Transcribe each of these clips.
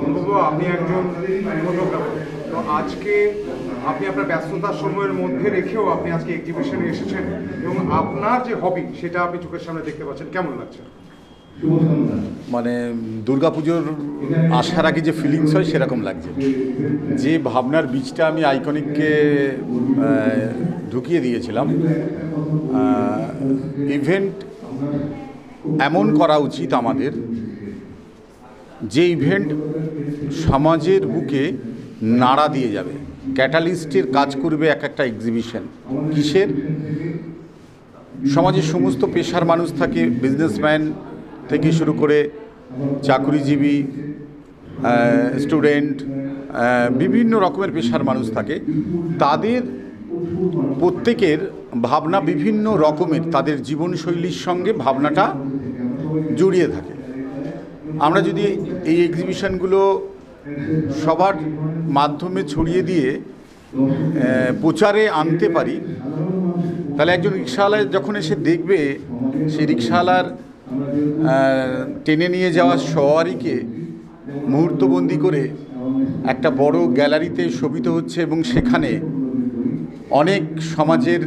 অনুভব, আপনি একজন ফটোগ্রাফার, তো আজকে আপনি আপনার ব্যস্ততার সময়ের মধ্যে রেখেও আপনি আজকে এক্সিবিশনে এসেছেন এবং আপনার যে হবি সেটা আপনি চোখের সামনে দেখতে পাচ্ছেন, কেমন লাগছে? মানে দুর্গাপুজোর আসার আগে যে ফিলিংস হয় সেরকম লাগছে। যে ভাবনার বীজটা আমি আইকনিককে ঢুকিয়ে দিয়েছিলাম, ইভেন্ট এমন করা উচিত আমাদের, যে ইভেন্ট সমাজের বুকে নাড়া দিয়ে যাবে, ক্যাটালিস্টের কাজ করবে এক একটা এক্সিবিশন। কিসের? সমাজের সমস্ত পেশার মানুষ থাকে, বিজনেসম্যান থেকে শুরু করে চাকরিজীবী, স্টুডেন্ট, বিভিন্ন রকমের পেশার মানুষ থাকে। তাদের প্রত্যেকের ভাবনা বিভিন্ন রকমের, তাদের জীবনশৈলীর সঙ্গে ভাবনাটা জড়িয়ে থাকে। আমরা যদি এই এক্সিবিশনগুলো সবার মাধ্যমে ছড়িয়ে দিয়ে প্রচারে আনতে পারি, তাহলে একজন রিক্সাওয়ালা যখন এসে দেখবে, সেই রিক্সাওয়ালার টেনে নিয়ে যাওয়া সওয়ারিকে মুহূর্তবন্দি করে একটা বড় গ্যালারিতে শোভিত হচ্ছে এবং সেখানে অনেক সমাজের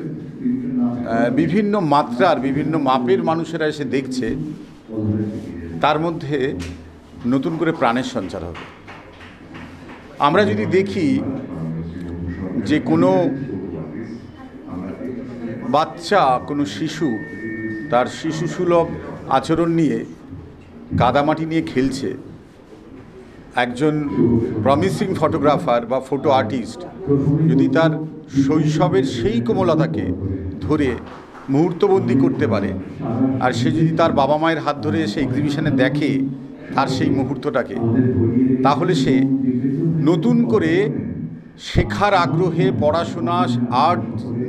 বিভিন্ন মাত্রার, বিভিন্ন মাপের মানুষেরা এসে দেখছে, তার মধ্যে নতুন করে প্রাণের সঞ্চার হবে। আমরা যদি দেখি যে কোনো বাচ্চা, কোনো শিশু তার শিশুসুলভ আচরণ নিয়ে কাদামাটি নিয়ে খেলছে, একজন প্রমিসিং ফটোগ্রাফার বা ফটো আর্টিস্ট যদি তার শৈশবের সেই কোমলতাকে ধরে মুহূর্তবন্দি করতে পারে, আর সে যদি তার বাবা মায়ের হাত ধরে এসে এক্সিবিশনে দেখে তার সেই মুহূর্তটাকে, তাহলে সে নতুন করে শেখার আগ্রহে, পড়াশোনা, আর্ট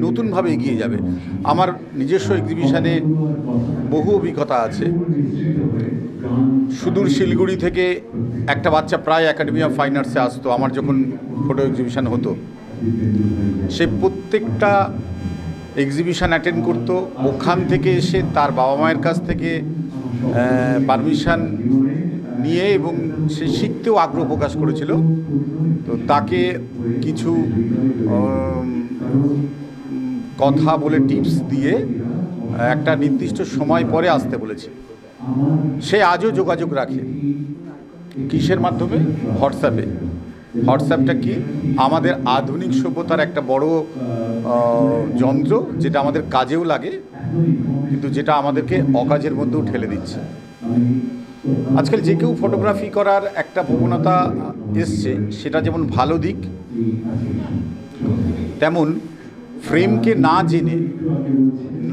নতুনভাবে এগিয়ে যাবে। আমার নিজস্ব এক্সিবিশনে বহু অভিজ্ঞতা আছে। সুদূর শিলিগুড়ি থেকে একটা বাচ্চা প্রায় একাডেমি অফ ফাইন আর্টসে আসতো আমার যখন ফটো এক্সিবিশন হতো। সে প্রত্যেকটা এক্সিবিশন অ্যাটেন্ড করতো, ওখান থেকে এসে তার বাবা মায়ের কাছ থেকে পারমিশন নিয়ে, এবং সে শিখতেও আগ্রহ প্রকাশ করেছিল। তো তাকে কিছু কথা বলে, টিপস দিয়ে একটা নির্দিষ্ট সময় পরে আসতে বলেছে। সে আজও যোগাযোগ রাখে। কিসের মাধ্যমে? হোয়াটসঅ্যাপে। হোয়াটসঅ্যাপটা কি? আমাদের আধুনিক সভ্যতার একটা বড় যন্ত্র, যেটা আমাদের কাজেও লাগে কিন্তু যেটা আমাদেরকে অকাজের মধ্যেও ঠেলে দিচ্ছে। আজকাল যে কেউ ফটোগ্রাফি করার একটা প্রবণতা এসছে, সেটা যেমন ভালো দিক, তেমন ফ্রেমকে না জেনে,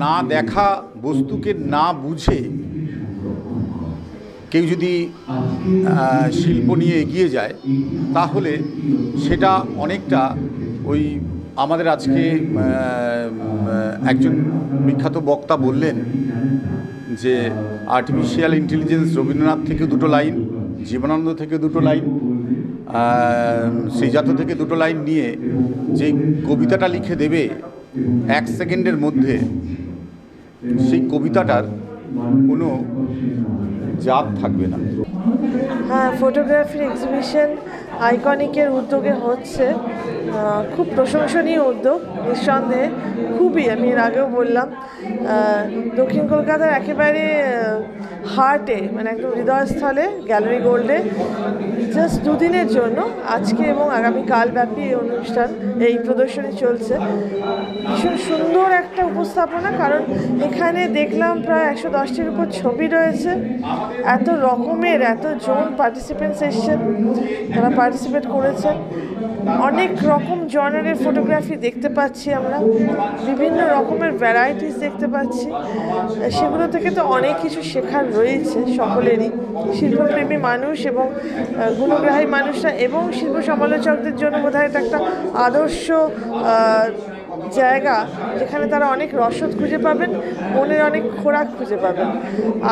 না দেখা বস্তুকে না বুঝে কেউ যদি শিল্প নিয়ে এগিয়ে যায়, তাহলে সেটা অনেকটা ওই আমাদের আজকে একজন বিখ্যাত বক্তা বললেন যে আর্টিফিশিয়াল ইন্টেলিজেন্স রবীন্দ্রনাথ থেকে দুটো লাইন, জীবনানন্দ থেকে দুটো লাইন, শ্রীজাত থেকে দুটো লাইন নিয়ে যে কবিতাটা লিখে দেবে 1 সেকেন্ডের মধ্যে, সেই কবিতাটার কোনো জাত থাকবে না। হ্যাঁ, ফটোগ্রাফির এক্সিবিশন আইকনিকের উদ্যোগে হচ্ছে, খুব প্রশংসনীয় উদ্যোগ নিঃসন্দেহে। খুবই, আমি এর আগেও বললাম, দক্ষিণ কলকাতার একেবারে হার্টে, মানে একদম হৃদয়স্থলে গ্যালারি গোল্ডে জাস্ট 2 দিনের জন্য আজকে এবং আগামীকাল ব্যাপী এই অনুষ্ঠান, এই প্রদর্শনী চলছে। ভীষণ সুন্দর একটা উপস্থাপনা, কারণ এখানে দেখলাম প্রায় 110টির উপর ছবি রয়েছে। এত রকমের, এত জন পার্টিসিপেন্টস এসছেন, তারা পার্টিসিপেট করেছেন। অনেক রকম জনারের ফটোগ্রাফি দেখতে পাচ্ছি আমরা, বিভিন্ন রকমের ভ্যারাইটিস দেখতে পাচ্ছি। সেগুলো থেকে তো অনেক কিছু শেখার রয়েছে সকলেরই, শিল্পপ্রেমী মানুষ এবং গুণগ্রাহী মানুষরা এবং শিল্প সমালোচকদের জন্য বোধহয় এটা একটা আদর্শ জায়গা, যেখানে তারা অনেক রসদ খুঁজে পাবেন, মনের অনেক খোরাক খুঁজে পাবেন।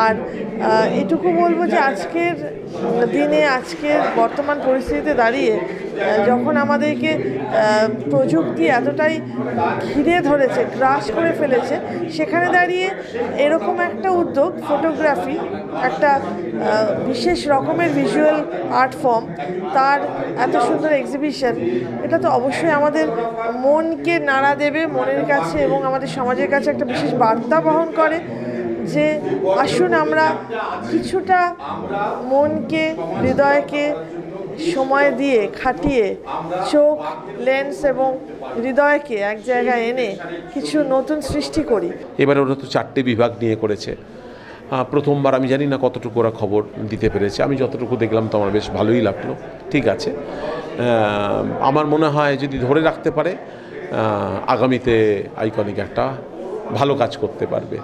আর এটুকু বলবো যে আজকের দিনে, আজকের বর্তমান পরিস্থিতিতে দাঁড়িয়ে, যখন আমাদেরকে প্রযুক্তি এতটাই ঘিরে ধরেছে, গ্রাস করে ফেলেছে, সেখানে দাঁড়িয়ে এরকম একটা উদ্যোগ, ফটোগ্রাফি, একটা বিশেষ রকমের ভিজুয়াল আর্ট ফর্ম, তার এত সুন্দর এক্সিবিশন, এটা তো অবশ্যই আমাদের মনকে নাড়া দেবে মনের কাছে এবং আমাদের সমাজের কাছে একটা বিশেষ বার্তা বহন করে যে আসুন আমরা কিছুটা মনকে, হৃদয়কে সময় দিয়ে খাটিয়ে চোখ, লেন্স এবং হৃদয়কে এক জায়গায় এনে কিছু নতুন সৃষ্টি করি। এবারে ওরা তো 4টে বিভাগ নিয়ে করেছে। প্রথমবার আমি জানি না কতটুকু ওরা খবর দিতে পেরেছে, আমি যতটুকু দেখলাম তো আমার বেশ ভালোই লাগলো। ঠিক আছে, আমার মনে হয় যদি ধরে রাখতে পারে আগামীতে আইকনিক একটা ভালো কাজ করতে পারবে।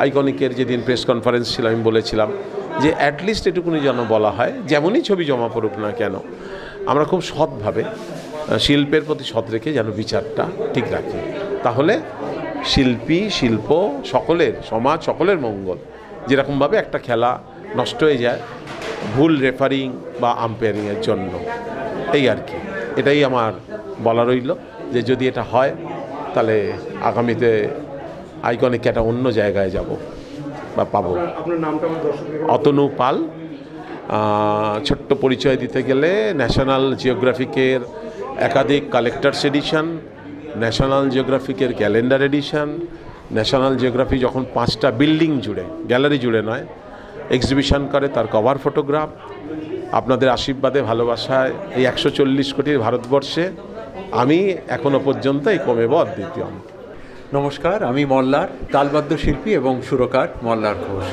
আইকনিকের যেদিন প্রেস কনফারেন্স ছিল আমি বলেছিলাম যে অ্যাটলিস্ট এটুকুনি যেন বলা হয়, যেমনই ছবি জমা পড়ুক না কেন, আমরা খুব সৎভাবে শিল্পের প্রতি সৎ রেখে যেন বিচারটা ঠিক রাখি, তাহলে শিল্পী, শিল্প সকলের, সমাজ সকলের মঙ্গল। যেরকমভাবে একটা খেলা নষ্ট হয়ে যায় ভুল রেফারিং বা আম্পায়ারিংয়ের জন্য, এই আর কি। এটাই আমার বলা রইল যে যদি এটা হয় তাহলে আগামীতে আইকনিক একটা অন্য জায়গায় যাব বা পাবো। আপনার নামটা আমার দর্শকদের অতনু পাল। ছোট্ট পরিচয় দিতে গেলে ন্যাশনাল জিওগ্রাফিকের একাধিক কালেক্টরস এডিশন, ন্যাশনাল জিওগ্রাফিকের ক্যালেন্ডার এডিশন, ন্যাশনাল জিওগ্রাফি যখন 5টা বিল্ডিং জুড়ে, গ্যালারি জুড়ে নয়, এক্সিবিশন করে তার কভার ফটোগ্রাফ, আপনাদের আশীর্বাদে ভালোবাসায় এই 140 কোটির ভারতবর্ষে আমি এখনো পর্যন্ত এই কমেব অদ্বিতীয়। নমস্কার, আমি মল্লার, তালবাদ্য শিল্পী এবং সুরকার মল্লার ঘোষ।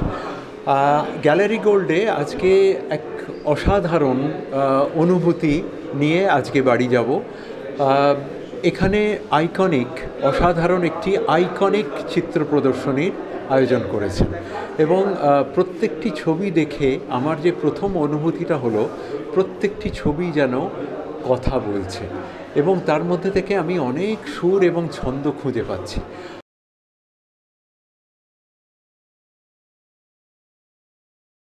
গ্যালারি গোল্ডে আজকে এক অসাধারণ অনুভূতি নিয়ে আজকে বাড়ি যাব। এখানে আইকনিক, অসাধারণ একটি আইকনিক চিত্র প্রদর্শনীর আয়োজন করেছেন এবং প্রত্যেকটি ছবি দেখে আমার যে প্রথম অনুভূতিটা হলো, প্রত্যেকটি ছবি যেন কথা বলছে এবং তার মধ্যে থেকে আমি অনেক সুর এবং ছন্দ খুঁজে পাচ্ছি।